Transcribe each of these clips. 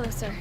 Hello, sir.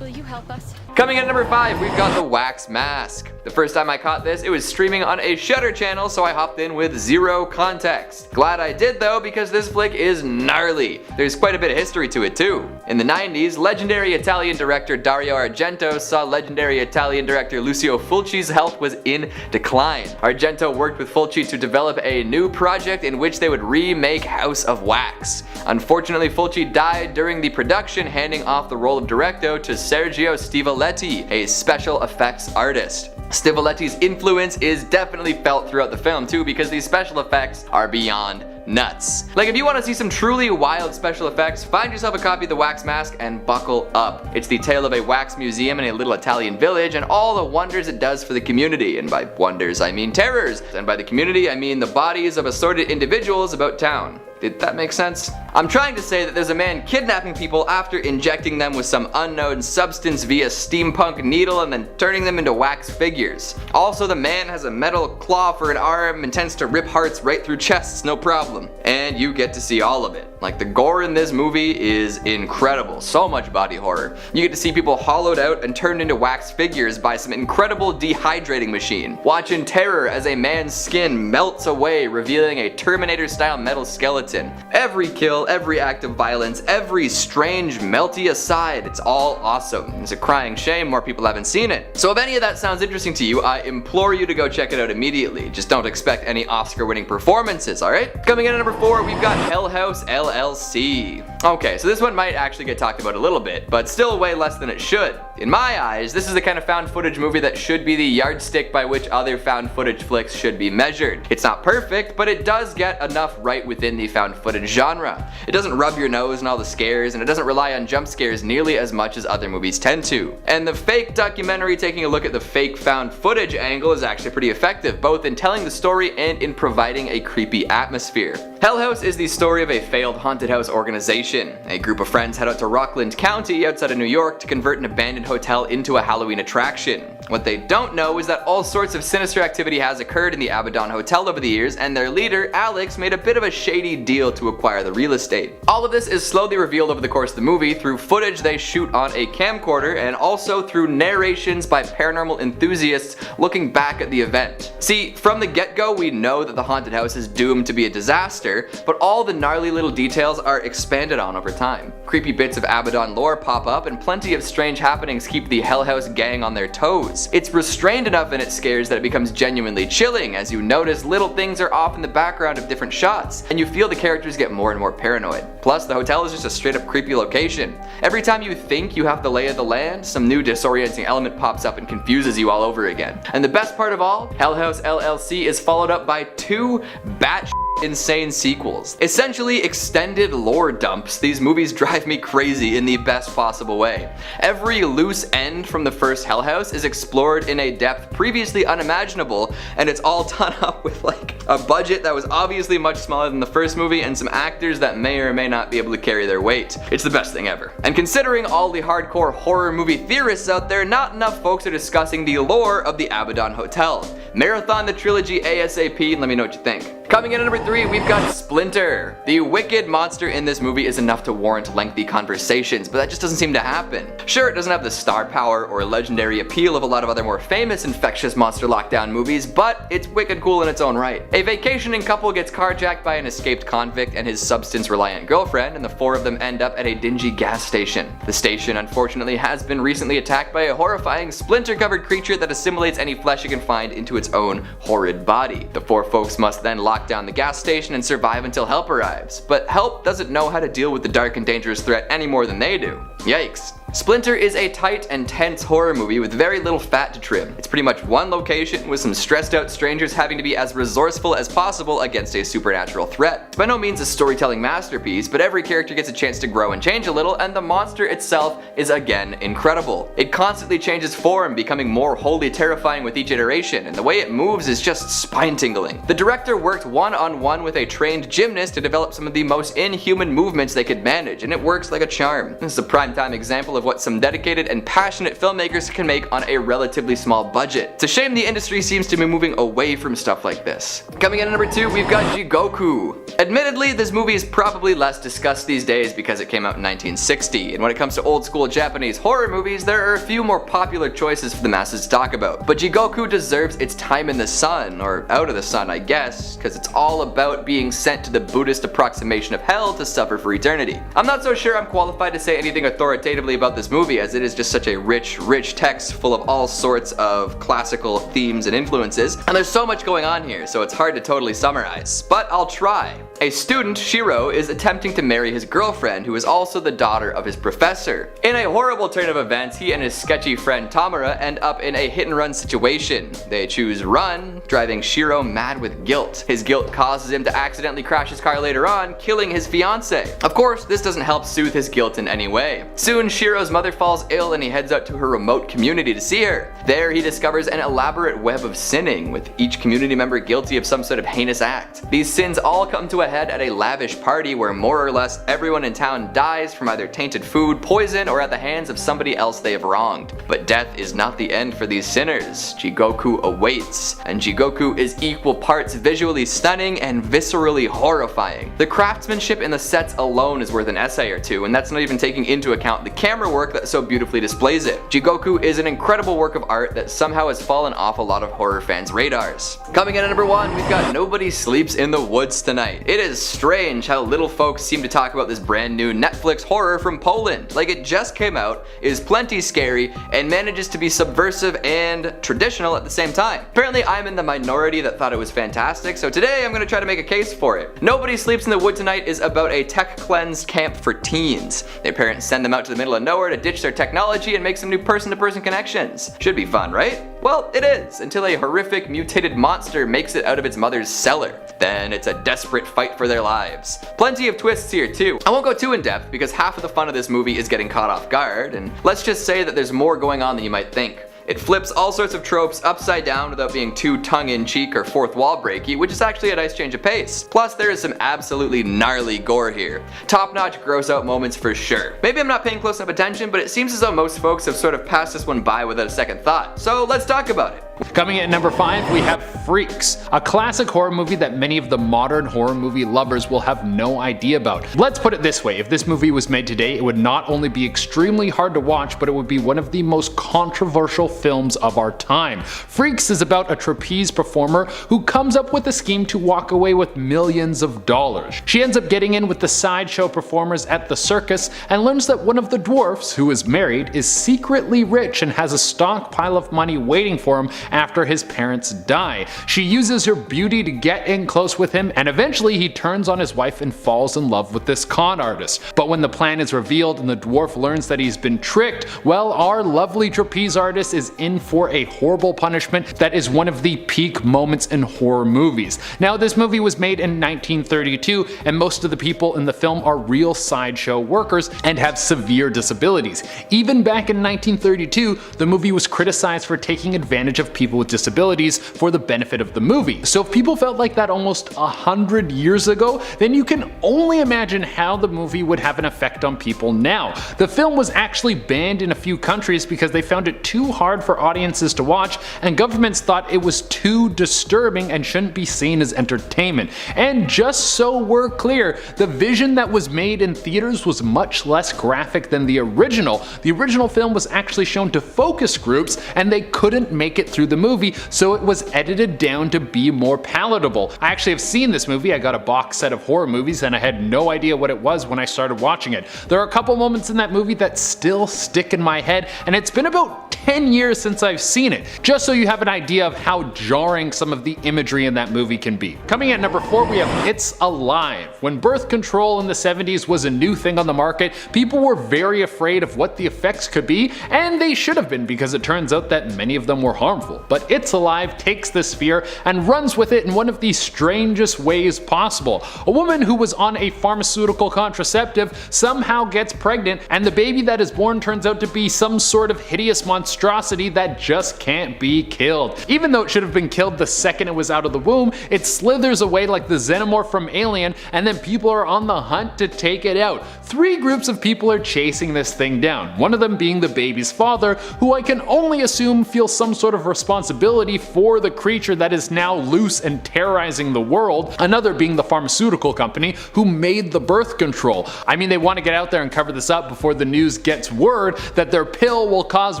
Will you help us? Coming in at number 5, we've got the Wax Mask. The first time I caught this, it was streaming on a Shudder channel, so I hopped in with zero context. Glad I did though, because this flick is gnarly. There's quite a bit of history to it too. In the 90s, legendary Italian director Dario Argento saw legendary Italian director Lucio Fulci's health was in decline. Argento worked with Fulci to develop a new project in which they would remake House of Wax. Unfortunately, Fulci died during the production, handing off the role of director to Sergio Stivoletti, a special effects artist. Stivoletti's influence is definitely felt throughout the film too, because these special effects are beyond nuts. Like, if you want to see some truly wild special effects, find yourself a copy of the Wax Mask and buckle up. It's the tale of a wax museum in a little Italian village and all the wonders it does for the community. And by wonders I mean terrors, and by the community I mean the bodies of assorted individuals about town. Did that make sense? I'm trying to say that there's a man kidnapping people after injecting them with some unknown substance via steampunk needle and then turning them into wax figures. Also, the man has a metal claw for an arm and tends to rip hearts right through chests, no problem. And you get to see all of it. Like, the gore in this movie is incredible. So much body horror. You get to see people hollowed out and turned into wax figures by some incredible dehydrating machine. Watch in terror as a man's skin melts away, revealing a Terminator-style metal skeleton. Every kill, every act of violence, every strange melty aside, it's all awesome. It's a crying shame more people haven't seen it. So if any of that sounds interesting to you, I implore you to go check it out immediately. Just don't expect any Oscar-winning performances, alright? Coming in at number 4, we've got Hellhouse LLC. Okay, so this one might actually get talked about a little bit, but still way less than it should. In my eyes, this is the kind of found footage movie that should be the yardstick by which other found footage flicks should be measured. It's not perfect, but it does get enough right within the found footage genre. It doesn't rub your nose in all the scares, and it doesn't rely on jump scares nearly as much as other movies tend to. And the fake documentary taking a look at the fake found footage angle is actually pretty effective, both in telling the story and in providing a creepy atmosphere. Hell House is the story of a failed haunted house organization. A group of friends head out to Rockland County outside of New York to convert an abandoned hotel into a Halloween attraction. What they don't know is that all sorts of sinister activity has occurred in the Abaddon Hotel over the years, and their leader, Alex, made a bit of a shady deal to acquire the real estate. All of this is slowly revealed over the course of the movie through footage they shoot on a camcorder, and also through narrations by paranormal enthusiasts looking back at the event. See, from the get-go we know that the haunted house is doomed to be a disaster, but all the gnarly little details are expanded on over time. Creepy bits of Abaddon lore pop up, and plenty of strange happenings keep the Hell House gang on their toes. It's restrained enough in its scares that it becomes genuinely chilling, as you notice little things are off in the background of different shots, and you feel the characters get more and more paranoid. Plus, the hotel is just a straight up creepy location. Every time you think you have the lay of the land, some new disorienting element pops up and confuses you all over again. And the best part of all, Hellhouse LLC is followed up by 2 batshit insane sequels. Essentially extended lore dumps. These movies drive me crazy in the best possible way. Every loose end from the first Hell House is explored in a depth previously unimaginable, and it's all done up with like a budget that was obviously much smaller than the first movie and some actors that may or may not be able to carry their weight. It's the best thing ever. And considering all the hardcore horror movie theorists out there, not enough folks are discussing the lore of the Abaddon Hotel. Marathon the trilogy ASAP and let me know what you think. Coming in at number 3, we've got Splinter. The wicked monster in this movie is enough to warrant lengthy conversations, but that just doesn't seem to happen. Sure, it doesn't have the star power or legendary appeal of a lot of other more famous infectious monster lockdown movies, but it's wicked cool in its own right. A vacationing couple gets carjacked by an escaped convict and his substance-reliant girlfriend, and the 4 of them end up at a dingy gas station. The station, unfortunately, has been recently attacked by a horrifying splinter-covered creature that assimilates any flesh it can find into its own horrid body. The 4 folks must then lock down the gas station and survive until help arrives, but help doesn't know how to deal with the dark and dangerous threat any more than they do. Yikes. Splinter is a tight and tense horror movie with very little fat to trim. It's pretty much one location with some stressed out strangers having to be as resourceful as possible against a supernatural threat. It's by no means a storytelling masterpiece, but every character gets a chance to grow and change a little, and the monster itself is again incredible. It constantly changes form, becoming more wholly terrifying with each iteration, and the way it moves is just spine-tingling. The director worked one-on-one with a trained gymnast to develop some of the most inhuman movements they could manage, and it works like a charm. This is a prime-time example of of what some dedicated and passionate filmmakers can make on a relatively small budget. It's a shame the industry seems to be moving away from stuff like this. Coming in at number 2, we've got Jigoku. Admittedly, this movie is probably less discussed these days because it came out in 1960, and when it comes to old school Japanese horror movies, there are a few more popular choices for the masses to talk about. But Jigoku deserves its time in the sun, or out of the sun I guess, because it's all about being sent to the Buddhist approximation of hell to suffer for eternity. I'm not so sure I'm qualified to say anything authoritatively about this movie, as it is just such a rich text full of all sorts of classical themes and influences, and there's so much going on here, so it's hard to totally summarize. But I'll try. A student, Shiro, is attempting to marry his girlfriend, who is also the daughter of his professor. In a horrible turn of events, he and his sketchy friend Tamura end up in a hit-and-run situation. They choose run, driving Shiro mad with guilt. His guilt causes him to accidentally crash his car later on, killing his fiancée. Of course, this doesn't help soothe his guilt in any way. Soon, Shiro's mother falls ill and he heads out to her remote community to see her. There, he discovers an elaborate web of sinning, with each community member guilty of some sort of heinous act. These sins all come to a head at a lavish party where more or less everyone in town dies from either tainted food, poison, or at the hands of somebody else they have wronged. But death is not the end for these sinners. Jigoku awaits, and Jigoku is equal parts visually stunning and viscerally horrifying. The craftsmanship in the sets alone is worth an essay or two, and that's not even taking into account the camera work that so beautifully displays it. Jigoku is an incredible work of art that somehow has fallen off a lot of horror fans' radars. Coming in at number 1, we've got Nobody Sleeps in the Woods Tonight. It is strange how little folks seem to talk about this brand new Netflix horror from Poland. Like, it just came out, is plenty scary, and manages to be subversive and traditional at the same time. Apparently I'm in the minority that thought it was fantastic, so today I'm going to try to make a case for it. Nobody Sleeps in the Wood Tonight is about a tech-cleansed camp for teens. Their parents send them out to the middle of nowhere to ditch their technology and make some new person-to-person connections. Should be fun, right? Well, it is, until a horrific mutated monster makes it out of its mother's cellar. Then it's a desperate fight for their lives. Plenty of twists here too. I won't go too in depth because half of the fun of this movie is getting caught off guard, and let's just say that there's more going on than you might think. It flips all sorts of tropes upside down without being too tongue-in-cheek or fourth wall breaky, which is actually a nice change of pace. Plus, there is some absolutely gnarly gore here. Top-notch gross out moments for sure. Maybe I'm not paying close enough attention, but it seems as though most folks have sort of passed this one by without a second thought. So let's talk about it. Coming in at number 5, we have Freaks, a classic horror movie that many of the modern horror movie lovers will have no idea about. Let's put it this way, if this movie was made today, it would not only be extremely hard to watch, but it would be one of the most controversial films of our time. Freaks is about a trapeze performer who comes up with a scheme to walk away with millions of dollars. She ends up getting in with the sideshow performers at the circus and learns that one of the dwarfs, who is married, is secretly rich and has a stockpile of money waiting for him after his parents die. She uses her beauty to get in close with him, and eventually he turns on his wife and falls in love with this con artist. But when the plan is revealed and the dwarf learns that he's been tricked, well, our lovely trapeze artist is in for a horrible punishment that is one of the peak moments in horror movies. Now, this movie was made in 1932, and most of the people in the film are real sideshow workers and have severe disabilities. Even back in 1932, the movie was criticized for taking advantage of people with disabilities for the benefit of the movie. So if people felt like that almost 100 years ago, then you can only imagine how the movie would have an effect on people now. The film was actually banned in a few countries because they found it too hard for audiences to watch, and governments thought it was too disturbing and shouldn't be seen as entertainment. And just so we're clear, the vision that was made in theaters was much less graphic than the original. The original film was actually shown to focus groups, and they couldn't make it through the movie, so it was edited down to be more palatable. I actually have seen this movie. I got a box set of horror movies and I had no idea what it was when I started watching it. There are a couple moments in that movie that still stick in my head, and it's been about 10 years since I've seen it, just so you have an idea of how jarring some of the imagery in that movie can be. Coming at number 4, we have It's Alive. When birth control in the 70s was a new thing on the market, people were very afraid of what the effects could be, and they should have been, because it turns out that many of them were harmful. powerful, but It's Alive takes this fear and runs with it in one of the strangest ways possible. A woman who was on a pharmaceutical contraceptive somehow gets pregnant, and the baby that is born turns out to be some sort of hideous monstrosity that just can't be killed. Even though it should have been killed the second it was out of the womb, it slithers away like the xenomorph from Alien, and then people are on the hunt to take it out. 3 groups of people are chasing this thing down, one of them being the baby's father, who I can only assume feels some sort of responsibility for the creature that is now loose and terrorizing the world, another being the pharmaceutical company who made the birth control. I mean, they want to get out there and cover this up before the news gets word that their pill will cause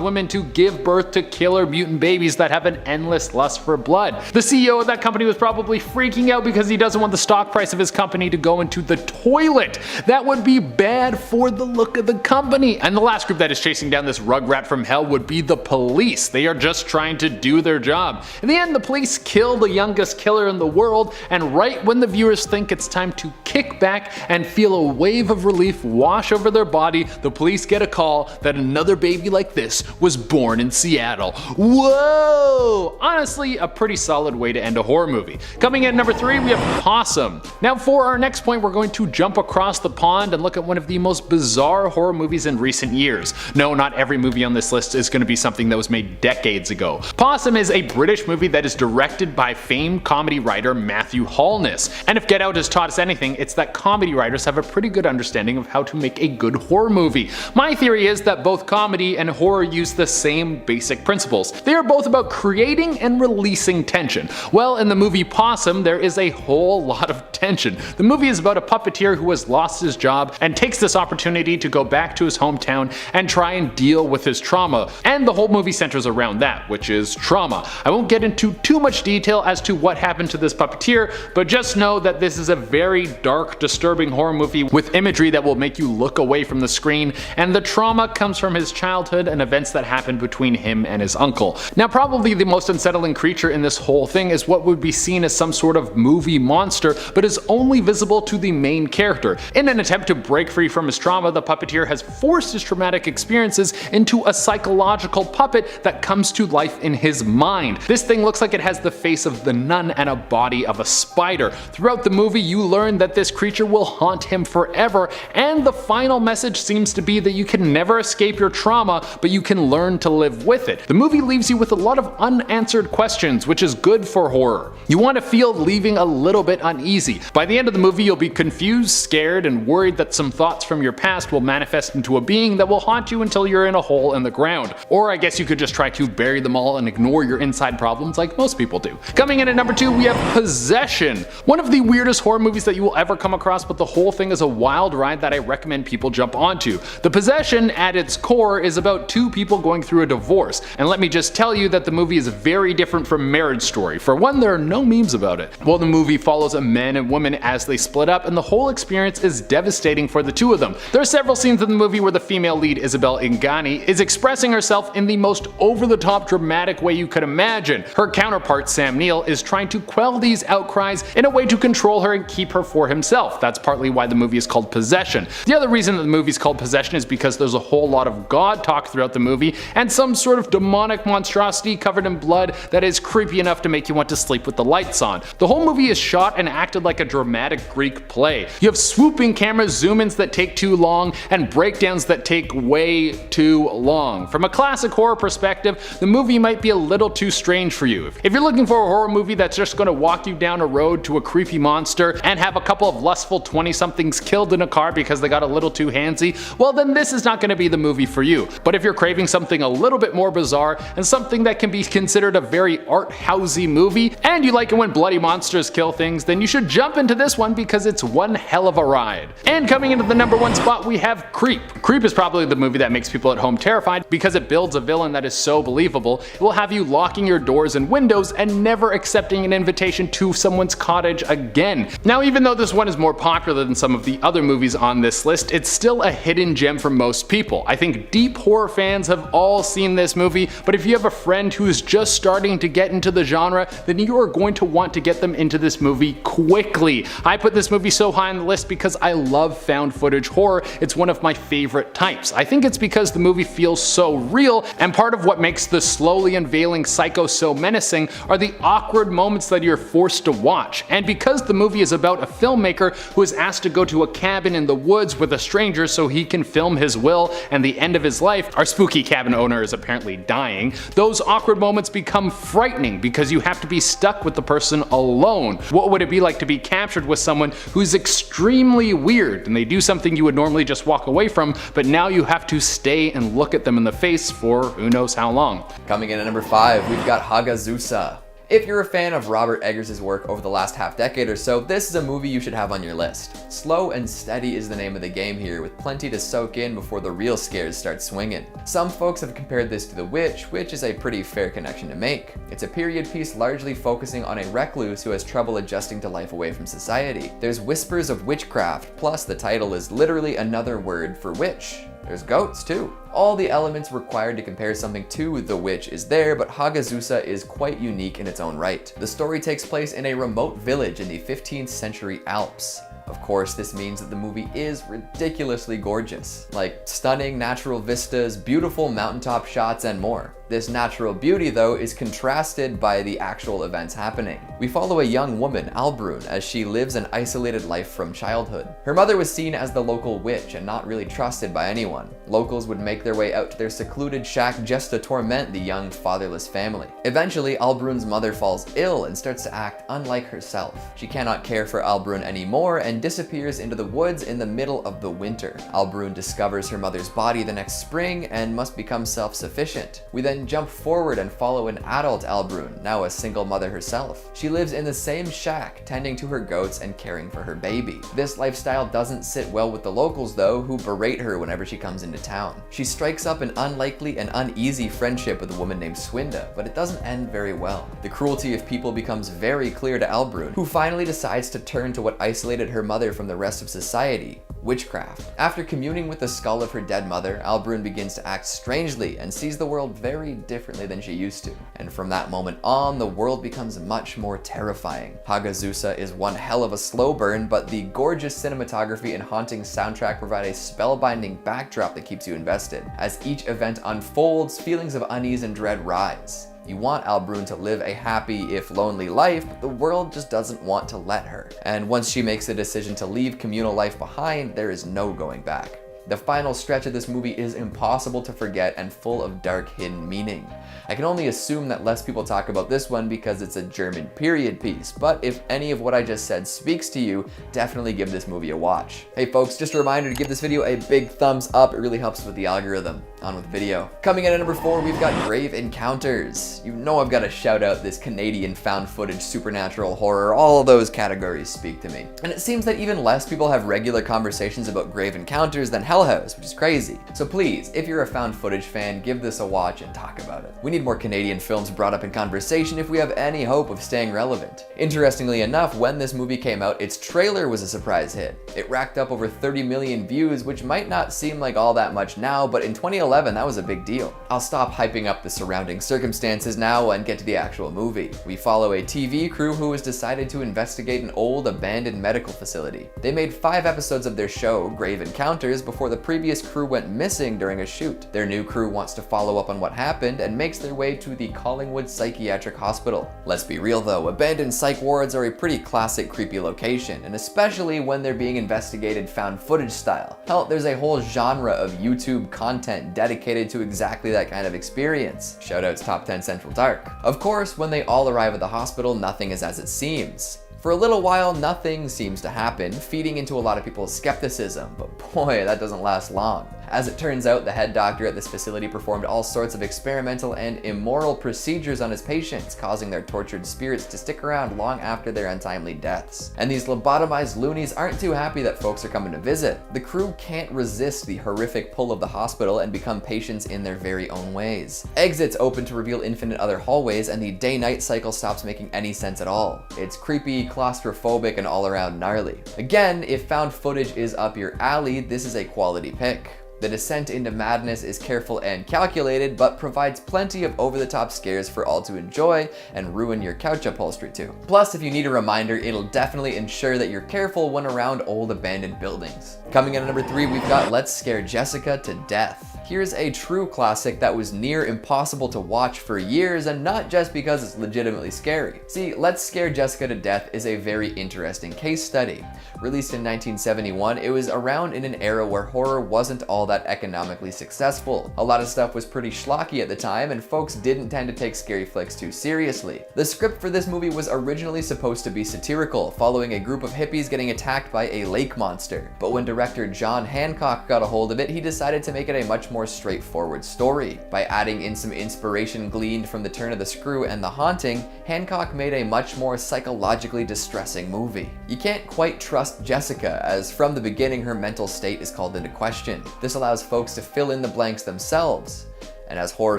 women to give birth to killer mutant babies that have an endless lust for blood. The CEO of that company was probably freaking out because he doesn't want the stock price of his company to go into the toilet. That would be bad for the look of the company. And the last group that is chasing down this rugrat from hell would be the police. They are just trying to do their job. In the end, the police kill the youngest killer in the world, and right when the viewers think it's time to kick back and feel a wave of relief wash over their body, the police get a call that another baby like this was born in Seattle. Whoa! Honestly, a pretty solid way to end a horror movie. Coming in at number 3, we have Possum. Now for our next point, we're going to jump across the pond and look at one of the most bizarre horror movies in recent years. No, not every movie on this list is going to be something that was made decades ago. Possum is a British movie that is directed by famed comedy writer Matthew Holness. And if Get Out has taught us anything, it's that comedy writers have a pretty good understanding of how to make a good horror movie. My theory is that both comedy and horror use the same basic principles. They are both about creating and releasing tension. Well, in the movie Possum, there is a whole lot of tension. The movie is about a puppeteer who has lost his job and takes this opportunity to go back to his hometown and try and deal with his trauma. And the whole movie centers around that, which is trauma. I won't get into too much detail as to what happened to this puppeteer, but just know that this is a very dark, disturbing horror movie with imagery that will make you look away from the screen, and the trauma comes from his childhood and events that happened between him and his uncle. Now, probably the most unsettling creature in this whole thing is what would be seen as some sort of movie monster, but is only visible to the main character. In an attempt to break free from his trauma, the puppeteer has forced his traumatic experiences into a psychological puppet that comes to life in his mind. This thing looks like it has the face of the nun and a body of a spider. Throughout the movie, you learn that this creature will haunt him forever, and the final message seems to be that you can never escape your trauma, but you can learn to live with it. The movie leaves you with a lot of unanswered questions, which is good for horror. You want to feel leaving a little bit uneasy. By the end of the movie, you'll be confused, scared, and worried that some thoughts from your past will manifest into a being that will haunt you until you're in a hole in the ground. Or I guess you could just try to bury them all and ignore your inside problems like most people do. Coming in at number 2, we have Possession. One of the weirdest horror movies that you will ever come across, but the whole thing is a wild ride that I recommend people jump onto. The Possession, at its core, is about 2 people going through a divorce, and let me just tell you that the movie is very different from Marriage Story. For one, there are no memes about it. Well, the movie follows a man and woman as they split up, and the whole experience is devastating for the 2 of them. There are several scenes in the movie where the female lead, Isabel Ingani, is expressing herself in the most over-the-top dramatic way you could imagine. Her counterpart, Sam Neill, is trying to quell these outcries in a way to control her and keep her for himself. That's partly why the movie is called Possession. The other reason that the movie is called Possession is because there's a whole lot of God talk throughout the movie, and some sort of demonic monstrosity covered in blood that is creepy enough to make you want to sleep with the lights on. The whole movie is shot and acted like a dramatic Greek play. You have swooping camera zoom-ins that take too long, and breakdowns that take way too long. From a classic horror perspective, the movie might be a little too strange for you. If you're looking for a horror movie that's just going to walk you down a road to a creepy monster and have a couple of lustful 20-somethings killed in a car because they got a little too handsy, well then this is not going to be the movie for you. But if you're craving something a little bit more bizarre and something that can be considered a very art-housey movie, and you like it when bloody monsters kill things, then you should jump into this one because it's one hell of a ride. And coming into the number 1 spot, we have Creep. Creep is probably the movie that makes people at home terrified because it builds a villain that is so believable. It will have you locking your doors and windows and never accepting an invitation to someone's cottage again. Now, even though this one is more popular than some of the other movies on this list, it's still a hidden gem for most people. I think deep horror fans have all seen this movie, but if you have a friend who is just starting to get into the genre, then you are going to want to get them into this movie quickly. I put this movie so high on the list because I love found footage horror. It's one of my favorite types. I think it's because the movie feels so real, and part of what makes the slowly unveiling Psycho so menacing are the awkward moments that you're forced to watch. And because the movie is about a filmmaker who is asked to go to a cabin in the woods with a stranger so he can film his will and the end of his life, our spooky cabin owner is apparently dying, those awkward moments become frightening because you have to be stuck with the person alone. What would it be like to be captured with someone who's extremely weird and they do something you would normally just walk away from, but now you have to stay and look at them in the face for who knows how long. Coming in at number 5, we've got Hagazusa. If you're a fan of Robert Eggers' work over the last half decade or so, this is a movie you should have on your list. Slow and steady is the name of the game here, with plenty to soak in before the real scares start swinging. Some folks have compared this to The Witch, which is a pretty fair connection to make. It's a period piece largely focusing on a recluse who has trouble adjusting to life away from society. There's whispers of witchcraft, plus the title is literally another word for witch. There's goats too. All the elements required to compare something to The Witch is there, but Hagazusa is quite unique in its own right. The story takes place in a remote village in the 15th century Alps. Of course, this means that the movie is ridiculously gorgeous, like stunning natural vistas, beautiful mountaintop shots, and more. This natural beauty, though, is contrasted by the actual events happening. We follow a young woman, Albrun, as she lives an isolated life from childhood. Her mother was seen as the local witch and not really trusted by anyone. Locals would make their way out to their secluded shack just to torment the young fatherless family. Eventually, Albrun's mother falls ill and starts to act unlike herself. She cannot care for Albrun anymore and disappears into the woods in the middle of the winter. Albrun discovers her mother's body the next spring and must become self-sufficient. We then jump forward and follow an adult Albrun, now a single mother herself. She lives in the same shack, tending to her goats and caring for her baby. This lifestyle doesn't sit well with the locals though, who berate her whenever she comes into town. She strikes up an unlikely and uneasy friendship with a woman named Swinda, but it doesn't end very well. The cruelty of people becomes very clear to Albrun, who finally decides to turn to what isolated her mother from the rest of society: witchcraft. After communing with the skull of her dead mother, Albrun begins to act strangely and sees the world very differently than she used to. And from that moment on, the world becomes much more terrifying. Hagazusa is one hell of a slow burn, but the gorgeous cinematography and haunting soundtrack provide a spellbinding backdrop that keeps you invested. As each event unfolds, feelings of unease and dread rise. You want Albrun to live a happy, if lonely life, but the world just doesn't want to let her. And once she makes the decision to leave communal life behind, there is no going back. The final stretch of this movie is impossible to forget and full of dark hidden meaning. I can only assume that less people talk about this one because it's a German period piece, but if any of what I just said speaks to you, definitely give this movie a watch. Hey folks, just a reminder to give this video a big thumbs up, it really helps with the algorithm. On with the video. Coming in at number 4, we've got Grave Encounters. You know I've got to shout out this Canadian found footage supernatural horror, all those categories speak to me. And it seems that even less people have regular conversations about Grave Encounters than Hellhouse, which is crazy. So please, if you're a found footage fan, give this a watch and talk about it. We need more Canadian films brought up in conversation if we have any hope of staying relevant. Interestingly enough, when this movie came out, its trailer was a surprise hit. It racked up over 30 million views, which might not seem like all that much now, but in 2011, that was a big deal. I'll stop hyping up the surrounding circumstances now and get to the actual movie. We follow a TV crew who has decided to investigate an old abandoned medical facility. They made 5 episodes of their show, Grave Encounters, before the previous crew went missing during a shoot. Their new crew wants to follow up on what happened and makes their way to the Collingwood Psychiatric Hospital. Let's be real though, abandoned psych wards are a pretty classic creepy location, and especially when they're being investigated found footage style. Hell, there's a whole genre of YouTube content dedicated to exactly that kind of experience. Shoutouts Top 10 Central Dark. Of course, when they all arrive at the hospital, nothing is as it seems. For a little while, nothing seems to happen, feeding into a lot of people's skepticism, but boy, that doesn't last long. As it turns out, the head doctor at this facility performed all sorts of experimental and immoral procedures on his patients, causing their tortured spirits to stick around long after their untimely deaths. And these lobotomized loonies aren't too happy that folks are coming to visit. The crew can't resist the horrific pull of the hospital and become patients in their very own ways. Exits open to reveal infinite other hallways, and the day-night cycle stops making any sense at all. It's creepy, claustrophobic, and all around gnarly. Again, if found footage is up your alley, this is a quality pick. The descent into madness is careful and calculated, but provides plenty of over-the-top scares for all to enjoy and ruin your couch upholstery too. Plus, if you need a reminder, it'll definitely ensure that you're careful when around old abandoned buildings. Coming in at number 3, we've got Let's Scare Jessica to Death. Here's a true classic that was near impossible to watch for years, and not just because it's legitimately scary. See, Let's Scare Jessica to Death is a very interesting case study. Released in 1971, it was around in an era where horror wasn't all that economically successful. A lot of stuff was pretty schlocky at the time, and folks didn't tend to take scary flicks too seriously. The script for this movie was originally supposed to be satirical, following a group of hippies getting attacked by a lake monster. But when director John Hancock got a hold of it, he decided to make it a much more straightforward story. By adding in some inspiration gleaned from The Turn of the Screw and The Haunting, Hancock made a much more psychologically distressing movie. You can't quite trust Jessica, as from the beginning her mental state is called into question. This allows folks to fill in the blanks themselves. And as horror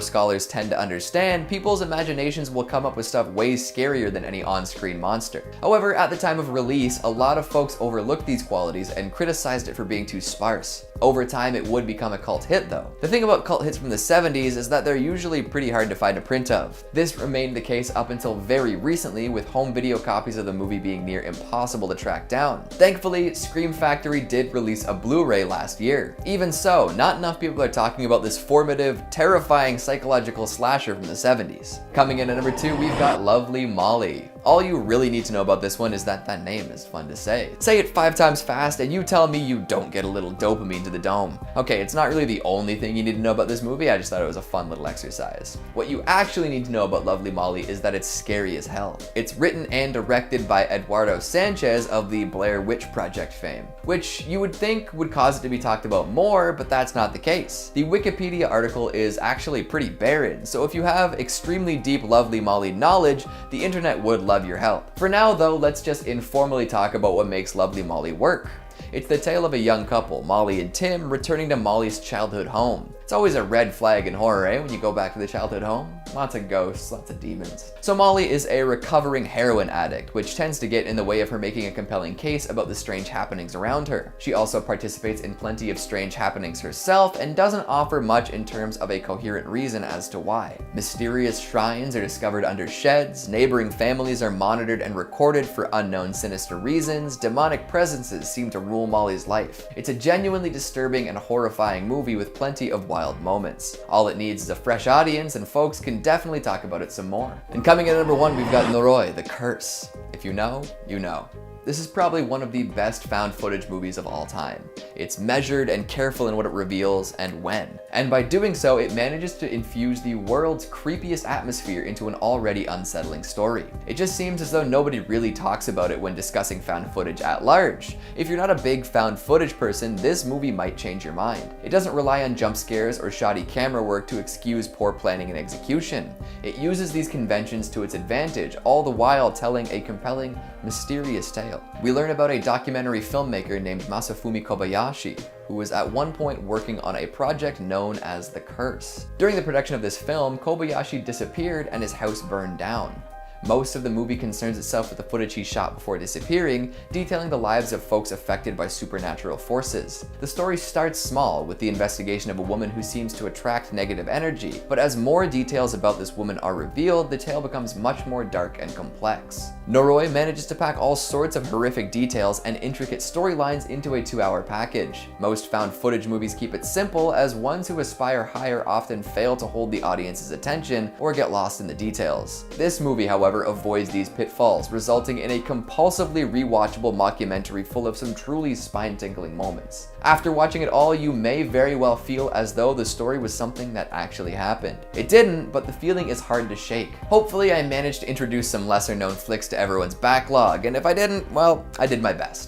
scholars tend to understand, people's imaginations will come up with stuff way scarier than any on-screen monster. However, at the time of release, a lot of folks overlooked these qualities and criticized it for being too sparse. Over time, it would become a cult hit though. The thing about cult hits from the 70s is that they're usually pretty hard to find a print of. This remained the case up until very recently, with home video copies of the movie being near impossible to track down. Thankfully, Scream Factory did release a Blu-ray last year. Even so, not enough people are talking about this formative, terrifying psychological slasher from the 70s. Coming in at number 2, we've got Lovely Molly. All you really need to know about this one is that that name is fun to say. Say it 5 times fast and you tell me you don't get a little dopamine to the dome. Okay, it's not really the only thing you need to know about this movie, I just thought it was a fun little exercise. What you actually need to know about Lovely Molly is that it's scary as hell. It's written and directed by Eduardo Sanchez of the Blair Witch Project fame, which you would think would cause it to be talked about more, but that's not the case. The Wikipedia article is actually pretty barren, so if you have extremely deep Lovely Molly knowledge, the internet would love your help. For now though, let's just informally talk about what makes Lovely Molly work. It's the tale of a young couple, Molly and Tim, returning to Molly's childhood home. It's always a red flag in horror, eh, when you go back to the childhood home? Lots of ghosts, lots of demons. So Molly is a recovering heroin addict, which tends to get in the way of her making a compelling case about the strange happenings around her. She also participates in plenty of strange happenings herself and doesn't offer much in terms of a coherent reason as to why. Mysterious shrines are discovered under sheds, neighboring families are monitored and recorded for unknown sinister reasons, demonic presences seem to rule Molly's life. It's a genuinely disturbing and horrifying movie with plenty of wild moments. All it needs is a fresh audience, and folks can definitely talk about it some more. And coming in at number 1, we've got Leroy the Curse. If you know, you know. This is probably one of the best found footage movies of all time. It's measured and careful in what it reveals and when. And by doing so, it manages to infuse the world's creepiest atmosphere into an already unsettling story. It just seems as though nobody really talks about it when discussing found footage at large. If you're not a big found footage person, this movie might change your mind. It doesn't rely on jump scares or shoddy camera work to excuse poor planning and execution. It uses these conventions to its advantage, all the while telling a compelling, mysterious tale. We learn about a documentary filmmaker named Masafumi Kobayashi, who was at one point working on a project known as The Curse. During the production of this film, Kobayashi disappeared and his house burned down. Most of the movie concerns itself with the footage he shot before disappearing, detailing the lives of folks affected by supernatural forces. The story starts small, with the investigation of a woman who seems to attract negative energy, but as more details about this woman are revealed, the tale becomes much more dark and complex. Noroi manages to pack all sorts of horrific details and intricate storylines into a 2-hour package. Most found footage movies keep it simple, as ones who aspire higher often fail to hold the audience's attention or get lost in the details. This movie, however, avoids these pitfalls, resulting in a compulsively rewatchable mockumentary full of some truly spine-tingling moments. After watching it all, you may very well feel as though the story was something that actually happened. It didn't, but the feeling is hard to shake. Hopefully I managed to introduce some lesser-known flicks to everyone's backlog, and if I didn't, well, I did my best.